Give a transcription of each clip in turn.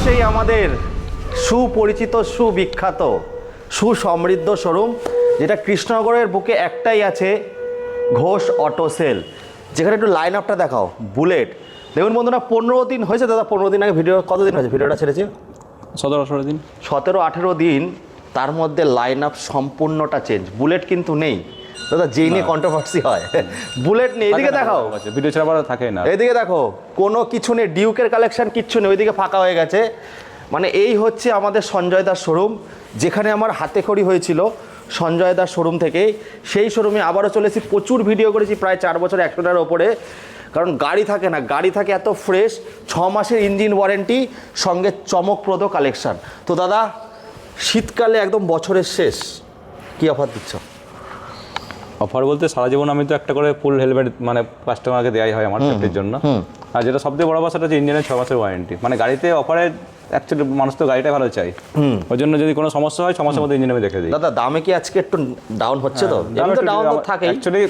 সেই আমাদের সুপরিচিত সুবিখ্যাত সুসমৃদ্ধ শোরুম, যেটা কৃষ্ণনগরের বুকে একটাই আছে, ঘোষ অটো সেল। যেখানে একটু লাইন আপটা দেখাও, বুলেট। দেখুন বন্ধুরা, 15 দিন হয়েছে দাদা, 15 দিন আগে ভিডিও, কতদিন হয়েছে ভিডিওটা ছেড়েছি? 17-18 দিন। 17-18 দিন। তার মধ্যে লাইন আপ সম্পূর্ণটা চেঞ্জ। বুলেট কিন্তু নেই দাদা, যেই নিয়ে কন্ট্রোভার্সি হয়। বুলেট নেই, এদিকে দেখাও, ভিডিও ছাড়া আবার থাকে না। এইদিকে দেখো, কোনো কিছু নেই, ডিউকের কালেকশন কিচ্ছু নেই, ওইদিকে ফাঁকা হয়ে গেছে। মানে এই হচ্ছে আমাদের সঞ্জয় দাস শোরুম, যেখানে আমার হাতে খড়ি হয়েছিল সঞ্জয় দাস শোরুম থেকে। সেই শোরুমে আবারও চলেছি, প্রচুর ভিডিও করেছি, প্রায় 4 বছর 100টার ওপরে। কারণ গাড়ি থাকে না, গাড়ি থাকে এত ফ্রেশ, 6 মাসের ইঞ্জিন ওয়ারেন্টি, সঙ্গে চমকপ্রদ কালেকশান। তো দাদা, শীতকালে একদম বছরের শেষ, কি অফার দিচ্ছ? অফার বলতে সারা জীবন আমি তো একটা করে ফুল হেলমেট মানে কাস্টমারকে দেওয়াই হয় আমার সেফটির জন্য। আর যেটা সবথেকে বড় কথা হচ্ছে ইঞ্জিনের 6 মাসের ওয়ারেন্টি। মানে গাড়িতে অফারে অ্যাকচুয়ালি মানুষ তো গাড়িটা ভালো চাই, ওই জন্য যদি কোনো সমস্যা হয় 6 মাসের মধ্যে ইঞ্জিন আমি দেখে দিই। দাদা দামে কি আজকে একটু ডাউন হচ্ছে? তো ডাউন তো থাকে অ্যাকচুয়ালি।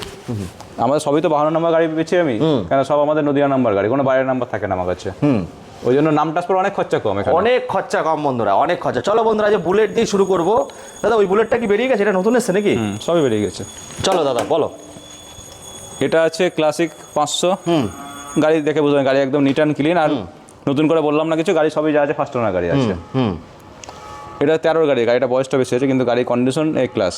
আমাদের সবই তো 52 নম্বর গাড়ি বেছি আমি, কেন সব আমাদের নদিয়া নাম্বার গাড়ি, কোনো বাইরের নাম্বার থাকে না আমার কাছে। ওই জন্য নাম ট্রান্সফার অনেক খরচা কম, অনেক খরচা কম বন্ধুরা, অনেক খরচা। চলো বন্ধুরা, যে বুলেট দিয়ে শুরু করবো। দাদা ওই বুলেটটা কি বেরিয়ে গেছে? এটা নতুন এসছে নাকি? সবই বেরিয়ে গেছে। চলো দাদা বলো। এটা আছে ক্লাসিক 500। গাড়ি দেখে বুঝবেন, গাড়ি একদম নিট অ্যান্ড ক্লিন। আর নতুন করে বললাম না কিছু, গাড়ি সবই যা আছে ফার্স্ট ওনার গাড়ি আছে। এটা 13 গাড়ি, গাড়িটা বয়সটা বেশি আছে, কিন্তু গাড়ি কন্ডিশন এ ক্লাস।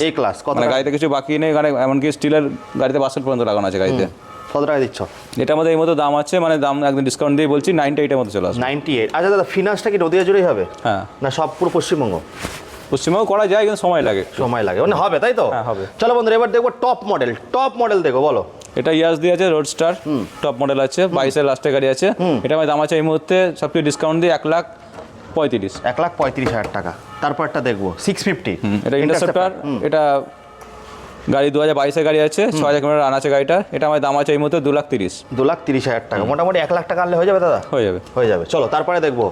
মানে গাড়িতে কিছু বাকি নেই, গাড়ি এমনকি স্টিলের গাড়িতে বাসেল পর্যন্ত লাগানো আছে গাড়িতে। কত টাকা দিচ্ছ? এটার মধ্যে এই মতো দাম আছে, মানে দাম একদম ডিসকাউন্ট দিয়ে বলছি 98 এর মধ্যে চলে আসবে। 98। আচ্ছা দাদা, ফিনান্সটা কি নদিয়া জুড়েই হবে? হ্যাঁ। না সব পুরো পশ্চিমবঙ্গ? পশ্চিমবঙ্গ করা যায়, কিন্তু সময় লাগে। সময় লাগে মানে হবে, তাই তো? হ্যাঁ হবে। চলো বন্ধুরা, এবার দেখবো টপ মডেল। টপ মডেল দেখো, বলো। এটা ইয়াস দিয়ে আছে, রোড স্টার টপ মডেল আছে, 22-এর লাস্টের গাড়ি আছে। এটা আমার দাম আছে এই মুহূর্তে সবকিছু ডিসকাউন্ট দিয়ে 1,35,000। 1,35,000 টাকা। তারপরটা দেখবো 650। এটা ইন্টারসেপ্টর। এটা গাড়ি 2022-এর গাড়ি আছে, 6,000 কিলোমিটার রান আছে গাড়িটা। এটা আমার দাম আছে এই মুহূর্তে 2,30,000। 2,30,000 টাকা, মোটামুটি 1 লাখ টাকা আনলে হয়ে যাবে দাদা? হয়ে যাবে, হয়ে যাবে। চলো তারপরে দেখবো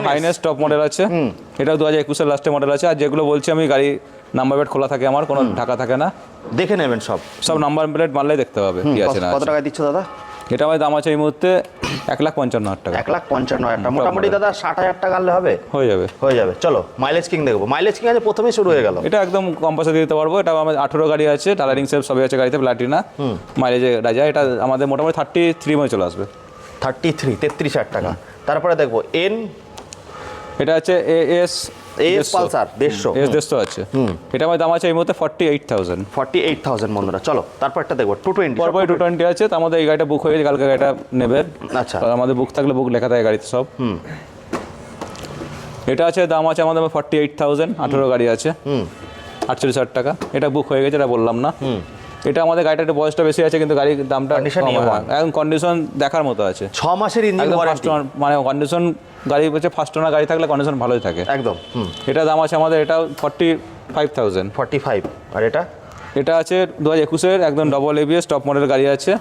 হাইনেস টপ মডেল আছে। এটাও 2021-এর লাস্টের মডেল আছে। আর যেগুলো বলছি আমি, গাড়ি নাম্বার প্লেট খোলা থাকে, আমার কোনো ঢাকা থাকে না, দেখে নেবেন সব নাম্বার প্লেট মারলেই দেখতে পাবে কি আছে না। কত টাকা দিচ্ছ দাদা? এটা আমার দাম আছে এই মুহূর্তে 1,55,000 টাকা। 1,55,000 টাকা, মোটামুটি দাদা 60,000 টাকা আনলে হবে? হয়ে যাবে, হয়ে যাবে। চলো মাইলেজ কিং দেখবো। মাইলেজ কিং আছে, প্রথমেই শুরু হয়ে গেল। এটা একদম কম পয়সা দিতে পারবো। এটা আমার 18 গাড়ি আছে, টালারিং সেলফ সবই আছে গাড়িতে, প্লাটিনা মাইলেজে রাজা। এটা আমাদের মোটামুটি 33 মধ্যে চলে আসবে। 33,000 টাকা। তারপরে দেখবো এন। এটা আছে এস পালসার 150 আছে। এটা আমার দাম আছে এই মুহূর্তে 48,000। 48,000 বন্ধুরা। চলো তারপরটা দেখবো 220। পরপর 220 আছে, তার মধ্যে এই গাড়িটা বুক হয়ে গেছে, কালকে গাড়িটা নেবে। আচ্ছা, আমাদের বুক থাকলে বুক লেখা থাকে গাড়িতে সব। এটা আছে, দাম আছে আমাদের 48,000। 18 গাড়ি আছে, 48,000 টাকা। এটা বুক হয়ে গেছে, এটা বললাম না। এটা আমাদের গাড়িটা একটু বয়সটা বেশি আছে, কিন্তু গাড়ির দামটা একদম কন্ডিশন দেখার মতো আছে। 6 মাসের ইঞ্জিন ওয়ারেন্টি, মানে কন্ডিশন গাড়ি হচ্ছে ফার্স্ট ওনার গাড়ি থাকলে কন্ডিশন ভালোই থাকে একদম। এটা দাম আছে আমাদের, এটা 45,000। 45। আর এটা আছে 2021-এর একদম ডবল এবিএস টপ মডেল গাড়ি আছে।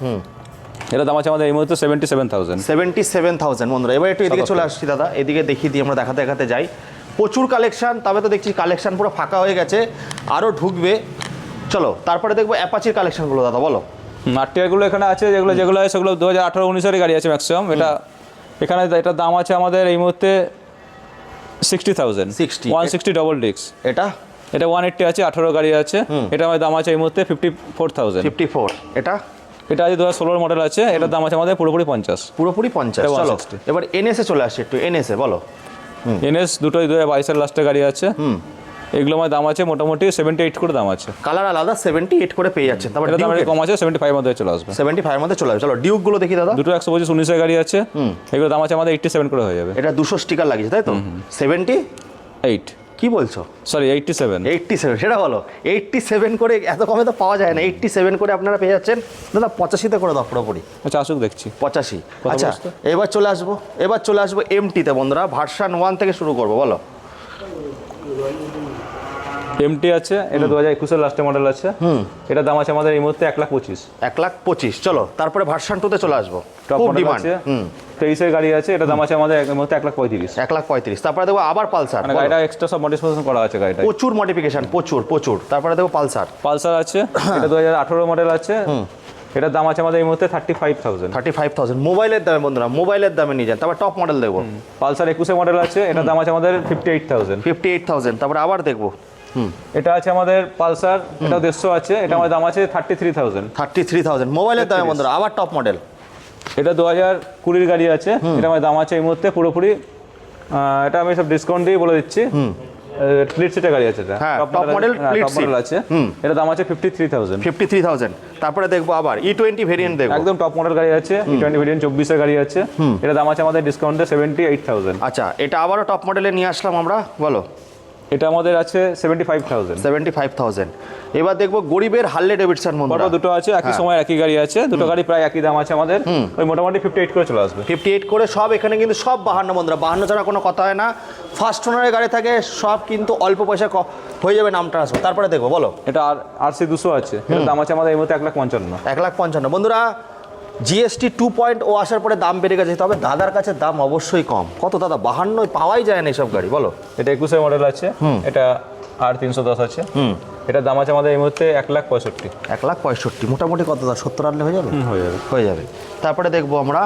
এটা দাম আছে আমাদের এই মুহূর্তে 77,000। 77,000 বন্ধুরা। এবার একটু এদিকে চলে আসছি দাদা, এদিকে দেখিয়ে দিই, আমরা দেখাতে যাই। প্রচুর কালেকশন, তবে তো দেখছি কালেকশন পুরো ফাঁকা হয়ে গেছে, আরও ঢুকবে। চলো তারপরে দেখবো অ্যাপাচির কালেকশনগুলো দাদা, বলো। আরটিআরগুলো এখানে আছে, যেগুলো আছে সেগুলো 2018-19-এর গাড়ি আছে ম্যাক্সিমাম। এখানে এটার দাম আছে আমাদের এই মুহূর্তে 60,000। 160 ডবল ডিস্ক। এটা 180 আছে, 18 গাড়ি আছে। এটা আমার দাম আছে এই মুহূর্তে 54,000। 54। এটা আছে 2016 মডেল আছে, এটার দাম আছে আমাদের পুরোপুরি 50। পুরোপুরি 50। চলো এবার এনএসে চলে আসছে, একটু এনএসে বলো। এনএস দুটোই 2022-এর লাস্টের গাড়ি আছে। এগুলো আমার দাম আছে মোটামুটি 78 করে দাম আছে। কালার আলাদা 78 করে পেয়ে যাচ্ছেন। তারপরে দাম কম আছে, 75 মধ্যে চলে আসবে। 75 মধ্যে চলে আসবে। চলো ডিউকগুলো দেখি দাদা। দুটো 125-19-এর গাড়ি আছে, এগুলো দাম আছে আমাদের 87 করে হয়ে যাবে। এটা 200 স্টিকার লাগিয়েছে, তাই তো? 78 কি বলছো? সরি 87 সেটা বলো। 87 করে এত কমে তো পাওয়া যায় না। 87 করে আপনারা পেয়ে যাচ্ছেন দাদা। 85-তে করে দাও পুরোপুরি। আচ্ছা আসুক দেখছি। 85। আচ্ছা এবার চলে আসবো এমটিতে বন্ধুরা। ভার্সন 1 থেকে শুরু করবো, বলো। এমটি আছে, এটা 2021-এর লাস্টের মডেল আছে। এটা দাম আছে আমাদের এই মুহূর্তে 1,25,000। 1,25,000। চলো তারপরে ভার্সন 2-তে চলে আসবো। টপ মডেল আছে, 23-এর গাড়ি আছে। এটা দাম আছে আমাদের এই মুহূর্তে 1,35,000। 1,35,000। তারপরে দেখবো আবার পালসার। মানে গাড়িটা এক্সট্রা সব মডিফিকেশন করা আছে গাড়িটা, প্রচুর মডিফিকেশন, প্রচুর। তারপরে দেখবো পালসার আছে। এটা 2018 মডেল আছে। এটার দাম আছে আমাদের এই মুহূর্তে 35,000। 35,000 মোবাইলের দামে বন্ধুরা, মোবাইলের দামে নিয়ে যান। তারপর টপ মডেল দেখবো, পালসার 21 মডেল আছে, এটার দাম আছে আমাদের 58,000। 58,000। তারপরে আবার দেখবো, এটা আছে আমাদের পালসার, এটা 150 আছে, এটা আমাদের দাম আছে 33,000। 33,000 মোবাইলের দামে বন্ধুরা। আবার টপ মডেল, এটা 2020 গাড়ি আছে, এটা আমার দাম আছে এই মুহূর্তে পুরোপুরি, এটা আমি সব ডিসকাউন্ট দিয়ে বলে দিচ্ছি। স্প্লিট সিটের গাড়ি আছে, এটা হ্যাঁ, টপ মডেল স্প্লিট সিট আছে, এটা দাম আছে 53,000। 53,000। তারপরে দেখবো আবার E20 ভেরিয়েন্ট দেখবো, একদম টপ মডেল গাড়ি আছে, E20 ভেরিয়েন্ট 24 এর গাড়ি আছে, এটা দাম আছে আমাদের ডিসকাউন্টে 78,000। আচ্ছা এটা আবারও টপ মডেলে নিয়ে আসলাম আমরা, বলো। এটা আমাদের আছে 75,000। 75,000। এবার দেখবো গরিবের হার্লে ডেভিডসন বন্ধুরা, দুটো আছে একই সময় একই গাড়ি আছে, দুটো গাড়ি প্রায় একই দাম আছে আমাদের, ওই মোটামুটি 58 করে চলে আসবে। 58 করে সব, এখানে কিন্তু সব 52 বন্ধুরা, 52 ছাড়া কোনো কথা হয় না। ফার্স্ট ওনারের গাড়ি থাকে, সব কিন্তু অল্প পয়সা হয়ে যাবে নাম ট্রান্সফার। তারপরে দেখবো, বলো। এটা RC 200 আছে, এটার দাম আছে আমাদের এই মুহূর্তে 1,55,000। 1,55,000 বন্ধুরা। GST 2.0 আসার পরে দাম বেড়ে গেছে, তবে দাদার কাছে দাম অবশ্যই কম। কত দাদা? 52 পাওয়াই যায় না এইসব গাড়ি, বলো। এটা 21 মডেল আছে, এটা R310 আছে, এটার দাম আছে আমাদের এই মুহূর্তে 1,65,000। 1,65,000 মোটামুটি কত দাদা? 70 আনলে হয়ে যাবে? হয়ে যাবে, হয়ে যাবে। তারপরে দেখবো আমরা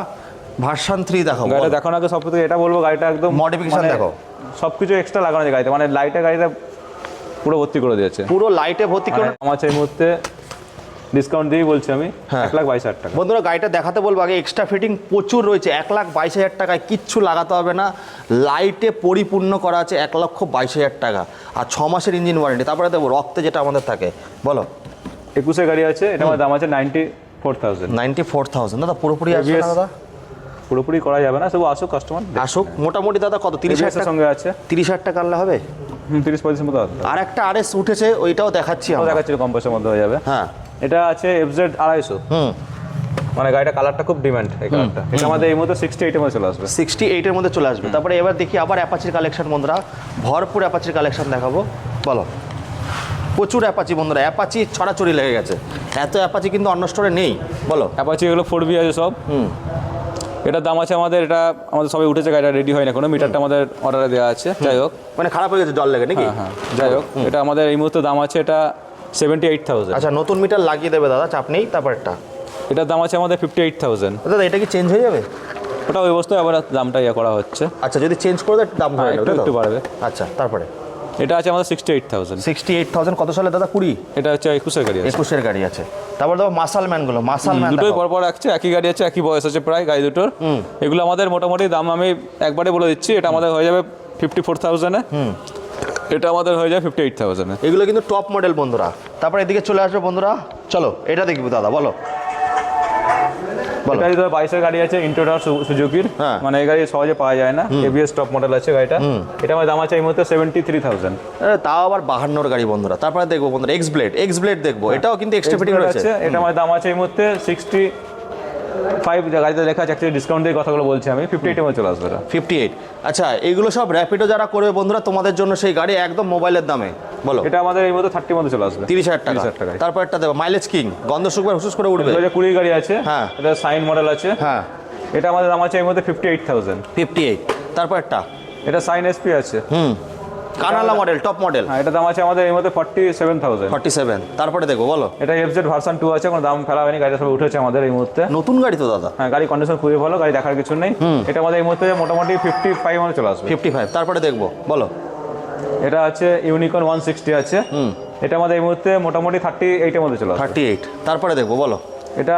ভার্সন 3 দেখাবো। গাড়িটা দেখানোর আগে সব থেকে এটা বলবো, গাড়িটা একদম মডিফিকেশন দেখো, সব কিছু এক্সট্রা লাগানো আছে গাড়িতে, মানে লাইটে গাড়িটা পুরো ভর্তি করে দিয়েছে, পুরো লাইটে ভর্তি করে। আমার এই মুহূর্তে ডিসকাউন্ট দিয়ে বলছি আমি 1,22,000 টাকা। বন্ধুরা গাড়িটা দেখাতে বলবো আগে, এক্সট্রা ফিটিং প্রচুর রয়েছে। 1,22,000 টাকায় কিচ্ছু লাগাতে হবে না, লাইটে পরিপূর্ণ করা আছে 1,22,000 টাকা, আর 6 মাসের ইঞ্জিন ওয়ারেন্টি। তারপরে দেখবো রক্তে যেটা আমাদের থাকে, বলো। 21 গাড়ি আছে, এটা আমার দাম আছে 94,000। 94,000 দাদা পুরোপুরি আসবে না দাদা? পুরোপুরি করা যাবে না, শুধু আসুক কাস্টমার, আসুক। মোটামুটি দাদা কত? 30,000 টাকার সঙ্গে আছে, 30,000 টাকা আনলে হবে? 30-35 মতো আছে। আর একটা RS উঠেছে, ওইটাও দেখাচ্ছি আমরা। দেখাচ্ছি কম পয়সার মধ্যে হয়ে যাবে। হ্যাঁ, এটা আছে FZ 250, মানে গাড়িটা কালারটা খুব ডিমান্ড, এই কালারটা। এটা আমাদের এই মুহূর্তে 68 এর মধ্যে চলে আসবে। 68 এর মধ্যে চলে আসবে। তারপরে এবার দেখি আবার অ্যাপাচির কালেকশন বন্ধুরা, ভরপুর অ্যাপাচির কালেকশন দেখাবো, বলো। প্রচুর অ্যাপাচি বন্ধুরা, অ্যাপাচি ছড়াছড়ি লেগে গেছে, এত অ্যাপাচি কিন্তু অন্য স্টোরে নেই, বলো। অ্যাপাচি এগুলো 4B আছে সব। এটার দাম আছে আমাদের, এটা আমাদের সবাই উঠেছে, গাড়িটা রেডি হয় না কোনো, মিটারটা আমাদের অর্ডারে দেওয়া আছে, যাই হোক। মানে খারাপ হয়ে গেছে জল লেগে নাকি? হ্যাঁ, যাই হোক, এটা আমাদের এই মুহূর্তে দাম আছে এটা 78,000। আচ্ছা নতুন মিটার লাগিয়ে দেবে দাদা, চাপ নেই। তারপরটা এটার দাম আছে আমাদের 58,000। দাদা এটা কি চেঞ্জ হয়ে যাবে? ওটা ওই অবস্থায় আবার দামটা করা হচ্ছে। আচ্ছা যদি চেঞ্জ করে দেয় দাম হয়ে যাবে, একটু বাড়বে। আচ্ছা তারপরে এটা আছে আমাদের 68,000। 68,000 কত সালে দাদা? 20? এটা হচ্ছে 21 এর গাড়ি আছে। 21 এর গাড়ি আছে। তারপর দেখো মাসাল ম্যানগুলো, মাসাল ম্যান দুটোই পরপর আছে, একই গাড়ি আছে, একই বয়স আছে প্রায় গাড়ি দুটোর। এগুলো আমাদের মোটামুটি দাম আমি একবারে বলে দিচ্ছি, এটা আমাদের হয়ে যাবে 54,000 এ, এটা আমাদের হয়ে যাবে 58,000 এ। এগুলো কিন্তু টপ মডেল বন্ধুরা। তারপর এদিকে চলে আসবে বন্ধুরা, চলো এটা দেখবো দাদা, বলো। এটা 22 এর গাড়ি আছে, ইন্ট্রোডার সুজুকির, মানে এই গাড়ি সহজে পাওয়া যায় না, ABS টপ মডেল আছে গাড়িটা। এটা আমার দাম আছে এই মুহূর্তে 73,000। তাও আবার 52 গাড়ি বন্ধুরা। তারপরে দেখবো বন্ধুরা এক্স ব্লেড দেখবো, এটাও কিন্তু এক্সট্রা ফিটিং রয়েছে। এটা আমার দাম আছে এই মুহূর্তে 65, গাড়িতে লেখা আছে, অ্যাকচুয়ালি ডিসকাউন্ট দিয়ে কথাগুলো বলছি আমি, 58 এর মধ্যে চলে আসবে এটা। 58। আচ্ছা এইগুলো সব র্যাপিডো যারা করবে বন্ধুরা, তোমাদের জন্য সেই গাড়ি একদম মোবাইলের দামে, বলো। এটা আমাদের এই মধ্যে 30 মধ্যে চলে আসবে, 30,000 টাকা। 30,000 টাকা। তারপর একটা দেবো মাইলেজ কিং, গন্ধ শুকবার হুসুস করে উঠবে। 2020 গাড়ি আছে, হ্যাঁ। এটা সাইন মডেল আছে, হ্যাঁ। এটা আমাদের দাম আছে এই মধ্যে 58,000। 58। তারপর একটা এটা সাইন SP আছে, কানালা মডেল, টপ মডেল। হ্যাঁ, এটা দাম আছে আমাদের এই মধ্যে 47,000। 47। তারপরে দেখবো, বলো। এটা FZ ভার্সন 2 আছে, কোনো দাম ফেলা হয়নি, গাড়িটা সব উঠেছে আমাদের এই মুহূর্তে। নতুন গাড়ি তো দাদা? হ্যাঁ, গাড়ি কন্ডিশন খুবই ভালো, গাড়ি দেখার কিছু নেই। এটা আমাদের এই মুহূর্তে মোটামুটি 55 মধ্যে চলে আসবে। 55। তারপরে দেখবো, বলো। এটা আছে ইউনিকর্ন 160 আছে, এটা আমাদের এই মুহূর্তে মোটামুটি 38 এর মধ্যে চলে আসবে। 38। তারপরে দেখবো, বলো। এটা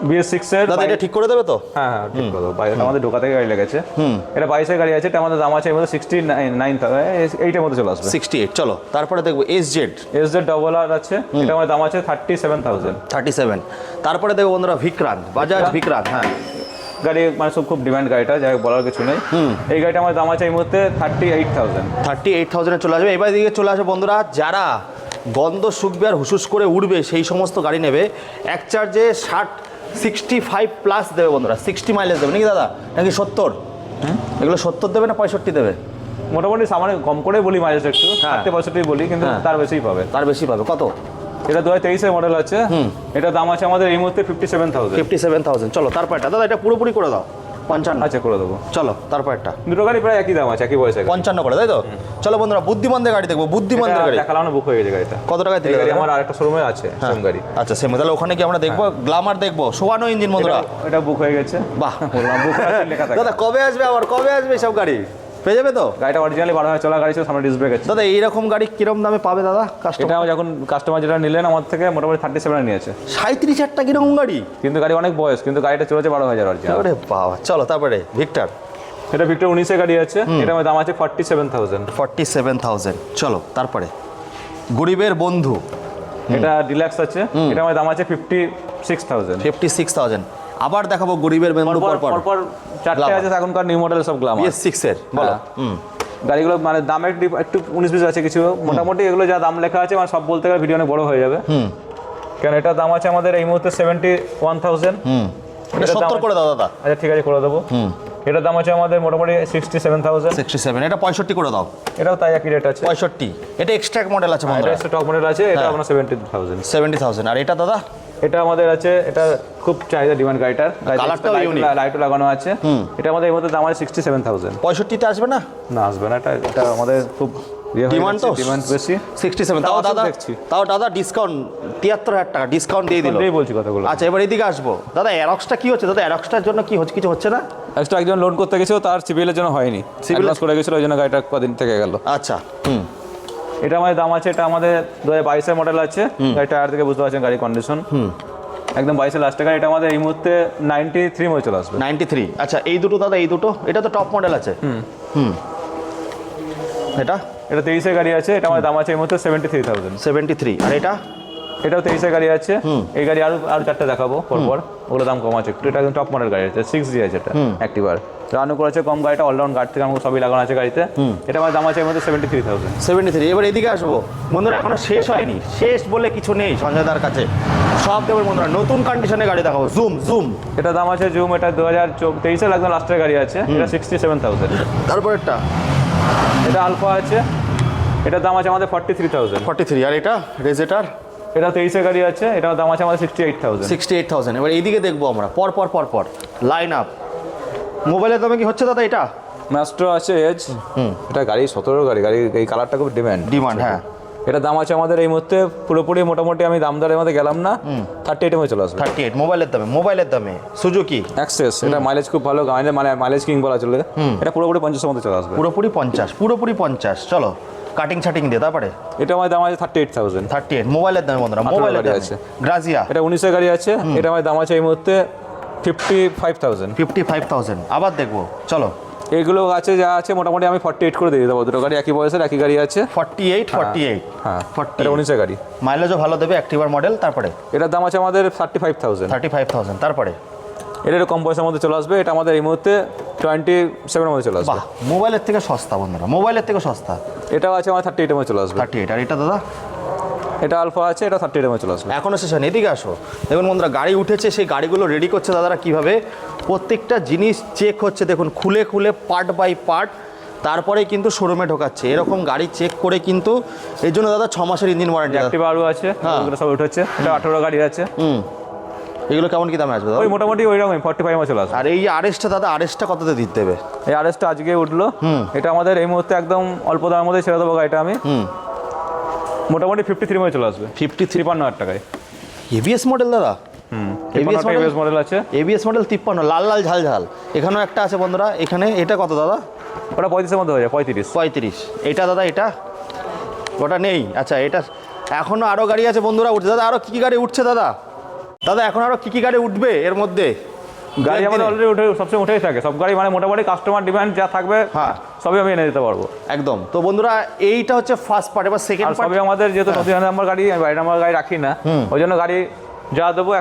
BS6 এর, দাদা এটা ঠিক করে দেবে তো? হ্যাঁ ঠিক করে দেবো, বাইরে আমাদের ঢোকা থেকে গাড়ি লেগেছে। এটা 22 এর গাড়ি আছে, এটা আমাদের দাম আছে এই মধ্যে 69,000 এর মধ্যে চলে আসবে। 68। চলো তারপরে দেখবো SZ RR আছে, এটা আমাদের দাম আছে 37,000। 37। তারপরে দেখবো বন্ধুরা বিক্রান্ত, বাজাজ বিক্রান্ত। হ্যাঁ, গাড়ি মানে সব খুব ডিমান্ড গাড়িটা, যাই হোক বলার কিছু নেই। এই গাড়িটা আমার দাম আছে এই মুহূর্তে 38,000। 38,000 চলে আসবে। এবার দিকে চলে আসবে বন্ধুরা, যারা গন্ধ শুকবে আর হুসুস করে উঠবে সেই সমস্ত গাড়ি নেবে, এক চার্জে 65 প্লাস দেবে বন্ধুরা, 60 মাইলেজ দেবে নাকি দাদা, নাকি 70? এগুলো 70 দেবে না 65 দেবে? মোটামুটি সামান্য কম করে বলি, মাইলেজ একটু 65 বলি, কিন্তু তার বেশিই পাবে। তার বেশি পাবে। কত? এটা 2023 এর মডেল আছে, এটা দাম আছে আমাদের এই মুহূর্তে 57,000। 57,000। চলো তারপর এটা দাদা, এটা পুরোপুরি করে দাও। 55 আচ্ছা করে দেবো। চলো তারপর একটা দুটো গাড়ি প্রায় একই দাম আছে, একই বয়সে। 55 করে, তাই তো? চলো বন্ধুরা, বুদ্ধিমানদের গাড়ি দেখবো, বুদ্ধিমানদের গাড়ি। দেখালাম না, বুক হয়ে গেছে গাড়িটা। কত টাকায় দিলে? গাড়ি আমার আরেকটা শোরুমে আছে সেম গাড়ি। আচ্ছা সেম, তাহলে ওখানে কি আমরা দেখবো গ্ল্যামার দেখবো, শোয়ানো ইঞ্জিন বন্ধুরা। এটা বুক হয়ে গেছে। বাহ, বললাম বুক লেখা থাকে। দাদা কবে আসবে আবার, কবে আসবে সব গাড়ি পেয়ে যাবে তো? গাড়িটা অরিজিনালি 12,000 চলা গাড়ি ছিল, সামনে ডিস্ক ব্রেক আছে। দাদা এইরকম গাড়ি কিরম দামে পাবে দাদা কাস্টমার? এটা যখন কাস্টমার যেটা নিলেন আমার থেকে মোটামুটি 37 নিয়েছে। 37,000 কিরকম গাড়ি? কিন্তু গাড়ি অনেক বয়স, কিন্তু গাড়িটা চলেছে 12,000 অরিজিনাল। আরে বাবা, চলো তারপরে ভিক্টর। এটা ভিক্টর 19 গাড়ি আছে, এটা দাম আছে 47,000। 47,000। চলো তারপরে গরিবের বন্ধু, এটা ডিলাক্স আছে, এটা আমার দাম আছে 56,000। 56,000। আবার দেখাবো গরিবের বন্ধু পরপর চারটে আছে এখনকার নিউ মডেল সব গ্ল্যামার। BS6 এর বলো। গাড়িগুলো মানে দামে একটু 19-20 আছে কিছু, মোটামুটি এগুলো যা দাম লেখা আছে মানে সব বলতে গেলে ভিডিও অনেক বড় হয়ে যাবে। কারণ এটা দাম আছে আমাদের এই মুহূর্তে 71,000। এটা 70 করে দাও দাদা। আচ্ছা ঠিক আছে করে দেবো। এটার দাম আছে আমাদের মোটামুটি 67,000। 67, এটা 65 করে দাও। এটাও তাই একই রেট আছে। 65, এটা এক্সট্রা মডেল আছে এটা বন্ধুরা। একটা টপ মডেল আছে, এটা আপনার 70,000। 70,000। আর এটা দাদা? এটা আমাদের আছে, এটা খুব চাহিদা ডিমান্ড গাড়িটার, কালারটাও ইউনিক, লাইটও লাগানো আছে। এটা আমাদের এই মধ্যে দাম আছে 67,000। 65 তে আসবে না? না আসবে না, এটা আমাদের খুব ডিমান্ড তো, ডিমান্ড বেশি। 67। তাও দাদা, তাও দাদা ডিসকাউন্ট 73,000 টাকা ডিসকাউন্ট দিয়ে দিল। এই বলছি কথাগুলো। আচ্ছা এবার এদিকে আসবো দাদা, অ্যারক্সটা কি হচ্ছে দাদা? অ্যারক্সটার জন্য কি হচ্ছে, কিছু হচ্ছে না? একটা একজন লোন করতে গেছিল, তার সিভিলের জন্য হয়নি, সিভিল লস করে গেছিল, ওই জন্য গাড়িটা কদিন থেকে গেল। আচ্ছা এটা আমাদের দাম আছে, এটা আমাদের 2022 মডেল আছে। গাড়িটা টায়ার থেকে বুঝতে পারছেন গাড়ি কন্ডিশন একদম 22 লাস্টের গাড়ি। এটা আমাদের এই মুহূর্তে 93 মধ্যে চলে আসবে। 93। আচ্ছা এই দুটো দাদা, এই দুটো, এটা তো টপ মডেল আছে। এটা 23 গাড়ি আছে, এটা আমাদের দাম আছে এই মুহূর্তে 73,000। 73। আর এটা? এটাও 23 গাড়ি আছে। এই গাড়ি আরো চারটে দেখাবো পরপর, ওগুলো দাম কম আছে একটু। এটা একদম টপ মডেল গাড়ি আছে, 6G আছে এটা, অ্যাক্টিভার রানও করেছে কম, গাড়িটা অলরাউন্ড গাড়ি থেকে আমাকে সবই লাগানো আছে গাড়িতে। এটা আমার দাম আছে এর মধ্যে 73,000। 73। এবার এদিকে আসবো বন্ধুরা, এখনো শেষ হয়নি, শেষ বলে কিছু নেই সঞ্জয়দার কাছে, সব দেবেন বন্ধুরা। নতুন কন্ডিশনে গাড়ি দেখাবো, জুম। এটা দাম আছে জুম, এটা 2023 একদম লাস্টের গাড়ি আছে, এটা 67,000। তারপর একটা এটা আলফা আছে, এটার দাম আছে আমাদের 43,000। 43। আর এটা রেজেটার? এটা 23 গাড়ি আছে, এটার দাম আছে আমাদের 68,000। 68,000। এবার এইদিকে দেখবো আমরা পর লাইন আপ। মোবাইলের দামে কি হচ্ছে দাদা এটা? ম্যাস্ট্রো আছে এজ, এটা গাড়ি 17 গাড়ি, এই কালারটা খুব ডিমান্ড। হ্যাঁ, এটা দাম আছে আমাদের এই মুহূর্তে পুরোপুরি মোটামুটি আমি দাম দরের মধ্যে গেলাম না, 38 মধ্যে চলে আসবে। 38 মোবাইলের দামে সুজুকি অ্যাক্সেস। এটা মাইলেজ খুব ভালো, মাইলেজ কিং বলা চলে। এটা পুরোপুরি 50 মধ্যে চলে আসবে। পুরোপুরি 50। চলো কাটিং ছাটিং দিয়ে তারপরে। এটা আমার দাম আছে 38,000। 38 মোবাইলের দামে বন্ধুরা, মোবাইলের দামে আছে। গ্রাজিয়া এটা 19 গাড়ি আছে, এটা আমার দাম আছে এই মুহূর্তে 55,000। 55,000। আবার দেখবো চলো। এগুলো আছে যা আছে মোটামুটি আমি 48 করে দিয়ে দেবো। দুটো গাড়ি একই বয়সের, একই গাড়ি আছে। 48। হ্যাঁ, এটা 19 গাড়ি, মাইলেজও ভালো দেবে, অ্যাক্টিভার মডেল। তারপরে এটার দাম আছে আমাদের 35,000। তারপরে এটা কম পয়সার মধ্যে চলে আসবে। এটা আমাদের এই মুহূর্তে 27 মধ্যে চলে আসবে। বাহ, মোবাইলের থেকে সস্তা বন্ধুরা, মোবাইলের থেকে সস্তা। এটাও আছে আমার 38 মধ্যে চলে আসবে। 38। আর এটা দাদা? এটা আলফা আছে, এটা 38 মধ্যে চলে আসবে। এখনো শেষ হয়নি, এদিকে আসো। দেখুন বন্ধুরা, গাড়ি উঠেছে, সেই গাড়িগুলো রেডি করছে দাদারা কীভাবে, প্রত্যেকটা জিনিস চেক হচ্ছে। দেখুন খুলে পার্ট বাই পার্ট, তারপরে কিন্তু শোরুমে ঢোকাচ্ছে। এরকম গাড়ি চেক করে কিন্তু, এই জন্য দাদা 6 মাসের ইঞ্জিন ওয়ারেন্টি। অ্যাক্টিভা আরও আছে, ওগুলো সব উঠেছে। এটা 18 গাড়ি আছে। এগুলো কেমন কি দামে আসবে দাদা? ওই মোটামুটি ওই রকম 45 মধ্যে চলে আসবে। আর এই আরএসটা দাদা, আরএসটা কততে দিতে দেবে? এই আরএসটা আজকে উঠলো, এটা আমাদের এই মুহূর্তে একদম অল্প দামের মধ্যে ছেড়ে দেবো গাড়িটা আমি। মোটামুটি 53 মধ্যে চলে আসবে। 53,000 টাকায়। এবিএস মডেল দাদা? এবিএস মডেল আছে। এবিএস মডেল 53, লাল ঝাল। এখানেও একটা আছে বন্ধুরা, এখানে। এটা কত দাদা? ওটা 35 মধ্যে হয়ে যায়, 35। এটা দাদা, এটা ওটা নেই। আচ্ছা, এটা এখনো আরো গাড়ি আছে বন্ধুরা উঠছে। দাদা আরো কি গাড়ি উঠছে দাদা? এখন আরো কি গাড়ি উঠবে এর মধ্যে? গাড়ি আমাদের অলরেডি সবসময় উঠেই থাকে। সব গাড়ি মানে মোটামুটি কাস্টমার ডিমান্ড যা থাকবে, হ্যাঁ, সবই আমি এনে দিতে পারবো একদম। তো বন্ধুরা, এইটা হচ্ছে ফার্স্ট পার্ট। এবার সেকেন্ড পার্ট। সবই আমাদের যেহেতু নতুন নাম্বার গাড়ি, আমি বাড়ি নাম্বার গাড়ি রাখি না, ওই জন্য গাড়ি যা দেবো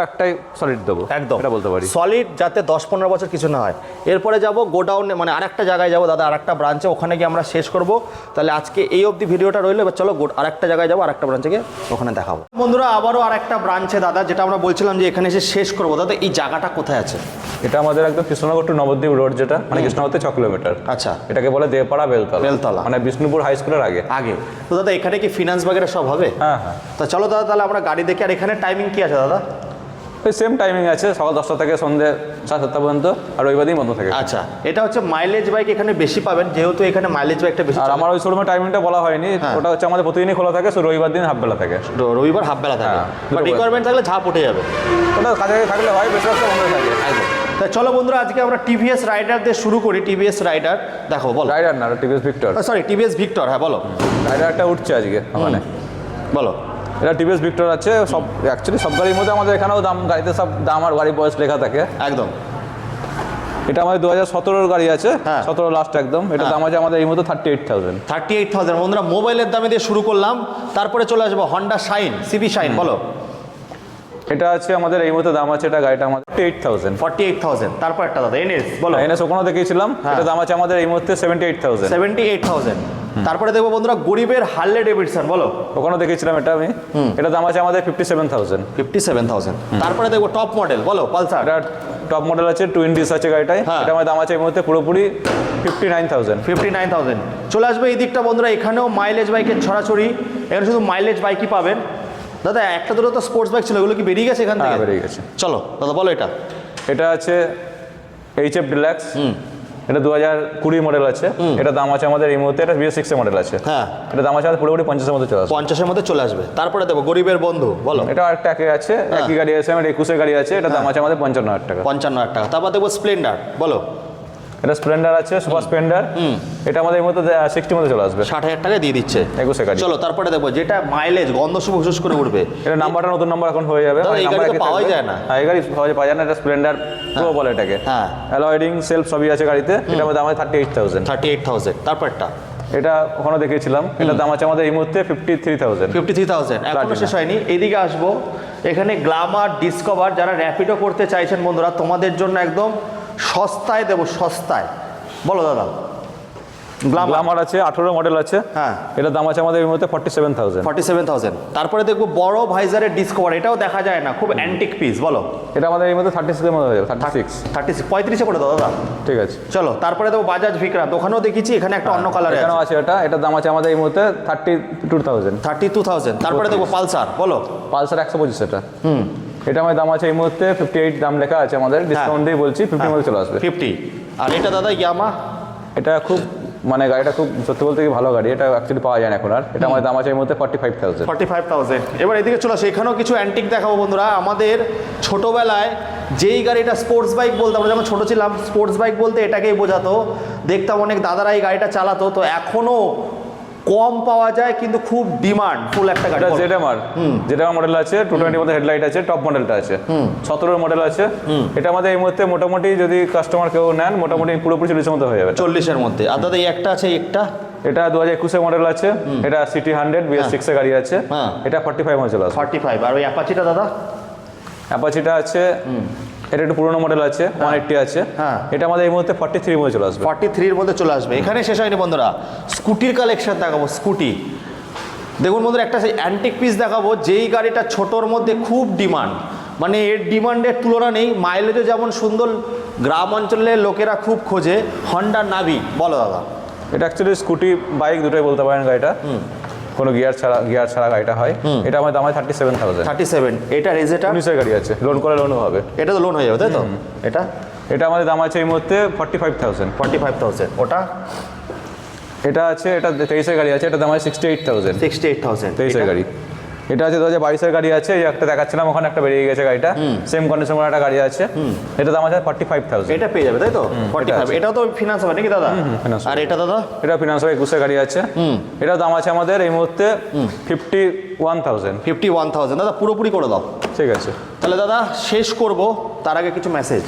একটাই সলিড দেবো, একদম এটা বলতে পারি। সলিড, যাতে 10-15 বছর কিছু না হয়। এরপরে যাব গোডাউনে, মানে আরেকটা জায়গায় যাবো দাদা, আরেকটা ব্রাঞ্চে, ওখানে গিয়ে আমরা শেষ করব। তাহলে আজকে এই অবধি ভিডিওটা রইলো। এবার চলো আরেকটা জায়গায় যাবো, আরেকটা ব্রাঞ্চে গিয়ে ওখানে দেখাবো। বন্ধুরা আবারও আরেকটা ব্রাঞ্চে দাদা, যেটা আমরা বলছিলাম যে এখানে এসে শেষ করবো। দাদা এই জায়গাটা কোথায় আছে? এটা আমাদের একদম কৃষ্ণনগর টু নবদ্বীপ রোড, যেটা মানে কৃষ্ণনগর থেকে 6 কিলোমিটার। আচ্ছা, এটাকে বলে দেবপাড়া বেলতলা, মানে বিষ্ণুপুর হাই স্কুলের আগে। তো দাদা এখানে কি ফিনান্স বাগেরা সব হবে? হ্যাঁ। তো চলো দাদা, তাহলে আমরা গাড়ি দেখি। আর এখানে টাইমিং কি আছে দাদা? ওই সেম টাইমিং আছে, সকাল 10টা থেকে সন্ধ্যে 7-7 পর্যন্ত, আর রবিবার দিন বন্ধ থাকে। আচ্ছা, এটা হচ্ছে মাইলেজ বাইক এখানে বেশি পাবেন, যেহেতু এখানে মাইলেজ বাইকটা বেশি আর চলে। আমার ওই শোরুমের টাইমিংটা বলা হয়নি, ওটা হচ্ছে আমাদের প্রতিদিনই খোলা থাকে, শুধু রবিবার দিন হাফ বেলা থাকে। রবিবার হাফ বেলা থাকে, হ্যাঁ, বা রিকোয়ারমেন্ট থাকলে ঝাঁপ উঠে যাবে। ওটা কাছাকাছি থাকলে হয়, বেশিরভাগটা বন্ধ থাকে। একদম। তা চলো বন্ধুরা, আজকে আমরা টিভিএস রাইডার দিয়ে শুরু করি। টিভিএস রাইডার দেখো, বলো। রাইডার না, TVS Victor. Sorry, TVS Victor, হ্যাঁ বলো। রাইডারটা উঠছে আজকে মানে, বলো। এটা টিভিএস ভিক্টর আছে। সব অ্যাকচুয়ালি সব গাড়ির মধ্যে আমাদের এখানেও দাম, গাড়িতে সব দাম আর গাড়ি বয়স লেখা থাকে। একদম। এটা আমাদের 2017 গাড়ি আছে, হ্যাঁ। 17 লাস্ট একদম। এটা দাম আছে আমাদের এই মধ্যে 38,000। 38,000 বন্ধুরা, মোবাইলের দামে দিয়ে শুরু করলাম, তারপরে চলে আসবো হন্ডা শাইন, সিবি শাইন, বলো। এটা আছে আমাদের এই মধ্যে দাম আছে, এটা গাড়িটা আমাদের 48,000। 48,000। তারপর একটা দাদা এনএস, বলো। এনএস ওখানে দেখিয়েছিলাম, হ্যাঁ। এটা দাম আছে আমাদের এই মুহূর্তে 78,000। 78,000। তারপরে দেখবো বন্ধুরা গরিবের হার্লে ডেভিডসন, বলো। ওখানে দেখিয়েছিলাম এটা আমি, এটা দাম আছে আমাদের 57,000। 57,000। তারপরে দেখবো টপ মডেল, বলো, পালসার। এটা টপ মডেল আছে, টুইন ডিস আছে গাড়িটায়। হ্যাঁ। এটা আমার দাম আছে এই মুহূর্তে পুরোপুরি 59,000। 59,000। চলে আসবে এই দিকটা বন্ধুরা, এখানেও মাইলেজ বাইকের ছড়াছড়ি, এখানে শুধু মাইলেজ বাইকই পাবেন। দাদা একটা দুটো তো স্পোর্টস বাইক ছিল, এগুলো কি বেরিয়ে গেছে এখান থেকে? হ্যাঁ, বেরিয়ে গেছে। চলো দাদা, বলো এটা। এটা আছে এইচএফ ডিলাক্স, এটা 2020 মডেল আছে। এটা দাম আছে আমাদের এই মুহূর্তে, এটা BS6 এর মডেল আছে। হ্যাঁ, এটা দাম আছে আমাদের পুরোপুরি 50-এর মধ্যে চলে আসবে। 50-এর মধ্যে চলে আসবে। তারপরে দেখো গরিবের বন্ধু, বলো। এটা আরেকটা একে আছে, একই গাড়ি আছে, আমার 21-এর গাড়ি আছে। এটা দাম আছে আমাদের 55,000 টাকা। 55,000 টাকা। তারপর দেখবো স্প্লেন্ডার, বলো। এটা স্প্লেন্ডার আছে, সুপার স্প্লেন্ডার। এটা আমাদের এই মুহূর্তে 60 মধ্যে চলে আসবে। 60,000 টাকা দিয়ে দিচ্ছে 21-এর গাড়ি। চলো তারপরে দেখবো যেটা মাইলেজ গন্ধ শুভ হুস করে উঠবে। এটা নাম্বারটা নতুন নাম্বার এখন হয়ে যাবে। দাদা, এই নাম্বার গাড়ি তো একই পাওয়াই থাকবে। যায় না। হ্যাঁ, এই গাড়ি সহজে পাওয়া যায় না। এটা স্প্লেন্ডার প্রো বলে এটাকে। হ্যাঁ। অ্যালয়েডিং সেলফ সবই আছে গাড়িতে। এটা আমাদের দাম আছে 38,000। 38,000। তারপরটা এটা ওখানে দেখিয়েছিলাম, এটা দাম আছে আমাদের এই মুহূর্তে 53,000। 53,000 এখনো Platina। শেষ হয়নি। এইদিকে আসবো, এখানে গ্ল্যামার, ডিসকভার, যারা র্যাপিডো করতে চাইছেন বন্ধুরা, তোমাদের জন্য একদম সস্তায় দেবো, সস্তায়। বলো দাদা। গ্ল্যামার আছে, 18 মডেল আছে। হ্যাঁ। এটা দাম আছে আমাদের এই মুহূর্তে 47,000। 47,000। তারপরে দেখবো বড় ভাইজারের ডিসকভার, এটাও দেখা যায় না, খুব অ্যান্টিক পিস, বলো। এটা আমাদের এই মুহূর্তে 36 এর মধ্যে হয়ে যাবে। 36। 35 করে দাও দাদা। ঠিক আছে। চলো তারপরে দেখবো বাজাজ ভিক্রান্ত, ওখানেও দেখেছি, এখানে একটা অন্য কালারে এখানেও আছে এটা দাম আছে আমাদের এই মুহূর্তে 32,000। 32,000। তারপরে দেখবো পালসার, বলো। পালসার 125 এটা। এটা আমার দাম আছে এই মুহূর্তে 58 দাম লেখা আছে আমাদের, ডিসকাউন্ট দিয়ে বলছি 50 মধ্যে চলে আসবে। 50। আর এটা দাদা ইয়ামা, এটা খুব মানে গাড়িটা খুব সত্যি বলতে কি ভালো গাড়ি, এটা অ্যাকচুয়ালি পাওয়া যায় না এখন আর। এটা আমার দাম আছে এই মুহূর্তে 45,000। 45,000। এবার এদিকে চলে আসে, এখানেও কিছু অ্যান্টিক দেখাবো বন্ধুরা। আমাদের ছোটোবেলায় যেই গাড়িটা স্পোর্টস বাইক বলতাম, আমরা যখন ছোটো ছিলাম, স্পোর্টস বাইক বলতে এটাকেই বোঝাতো। দেখতাম অনেক দাদারা এই গাড়িটা চালাতো, তো এখনও কম পাওয়া যায় কিন্তু খুব ডিমান্ড ফুল একটা গাড়ি। এটা ZMR, ZMR মডেল আছে, 220 মধ্যে হেডলাইট আছে, টপ মডেলটা আছে, 17 মডেল আছে। এটা আমাদের এই মুহূর্তে মোটামুটি যদি কাস্টমার কেউ নেন, মোটামুটি পুরোপুরি 40-এর মধ্যে হয়ে যাবে। 40-এর মধ্যে। আর দাদা এই একটা আছে, একটা এটা 2021 মডেল আছে। এটা সিটি 100 BS6 এর গাড়ি আছে। হ্যাঁ। এটা 45 মধ্যে চলে আসবে। 45। আর ওই অ্যাপাচিটা দাদা? অ্যাপাচিটা আছে, এটা একটু পুরোনো মডেল আছে, 180 আছে। হ্যাঁ। এটা আমাদের এই মুহূর্তে 43 মধ্যে চলে আসবে। 43-এর মধ্যে চলে আসবে। এখানে শেষ হয়নি বন্ধুরা, স্কুটির কালেকশন দেখাবো। স্কুটি দেখুন বন্ধুরা, একটা সেই অ্যান্টিক পিস দেখাবো, যেই গাড়িটা ছোটোর মধ্যে খুব ডিমান্ড, মানে এর ডিমান্ডের তুলনা নেই। মাইলেজও যেমন সুন্দর, গ্রাম অঞ্চলের লোকেরা খুব খোঁজে। হন্ডা নাভি, বলো দাদা। এটা অ্যাকচুয়ালি স্কুটি বাইক দুটোই বলতে পারেন গাড়িটা, কোনো গিয়ার ছাড়া গাড়িটা হয়। এটা আমার দাম হয় 37,000। 37। এটা রেজেটা 19-এর গাড়ি আছে, লোন করে লোনও হবে। এটা তো লোন হয়ে যাবে, তাই তো? এটা আমাদের দাম আছে এই মুহূর্তে 45,000। 45,000। ওটা এটা আছে, এটা 23-এর গাড়ি আছে, এটা দাম আছে 68,000। 68,000। 23-এর গাড়ি। এটা আছে 2022-এর গাড়ি আছে, এই একটা দেখাচ্ছিলাম, ওখানে একটা বেরিয়ে গেছে গাড়িটা, সেম কন্ডিশন একটা গাড়ি আছে। এটা দাম আছে 45,000। এটা পেয়ে যাবে, তাই তো? 45। এটাও তো ফিনান্স হবে নাকি দাদা? finance আর এটা দাদা? এটা ফিনান্স হবে, 21-এর গাড়ি আছে। এটার দাম আছে আমাদের এই মুহূর্তে 51,000। 51,000। দাদা পুরোপুরি করে দাও। ঠিক আছে। তাহলে দাদা শেষ করব, তার আগে কিছু মেসেজ।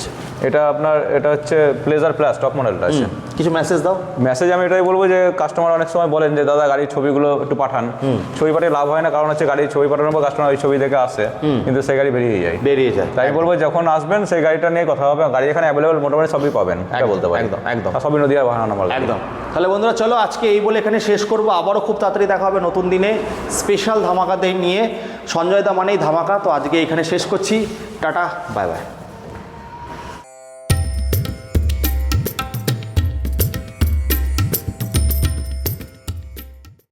এটা আপনার, এটা হচ্ছে প্লেজার প্লাস টপ মডেলটা আছে। কিছু মেসেজ দাও। মেসেজ আমি এটাই বলবো যে কাস্টমার অনেক সময় বলেন যে দাদা গাড়ির ছবিগুলো একটু পাঠান। ছবি পাঠিয়ে লাভ হয় না, কারণ হচ্ছে গাড়ির ছবি পাঠানোর পর কাস্টমার ওই ছবি দেখে আসে, কিন্তু সেই গাড়ি বেরিয়ে যায়। তাই বলবো যখন আসবেন সেই গাড়িটা নিয়ে কথা হবে। গাড়ি এখানে অ্যাভেলেবল মোটামুটি সবই পাবেন, এটা বলতে পারি। একদম একদম। সবই নদীয়া বাহানা নাম্বার। একদম। তাহলে বন্ধুরা চলো আজকে এই বলে এখানে শেষ করবো। আবারও খুব তাড়াতাড়ি দেখা হবে নতুন দিনে স্পেশাল ধামাকাতে নিয়ে। সঞ্জয় দা মানেই ধামাকা। তো আজকে এখানে শেষ করছি। Tata, bye bye.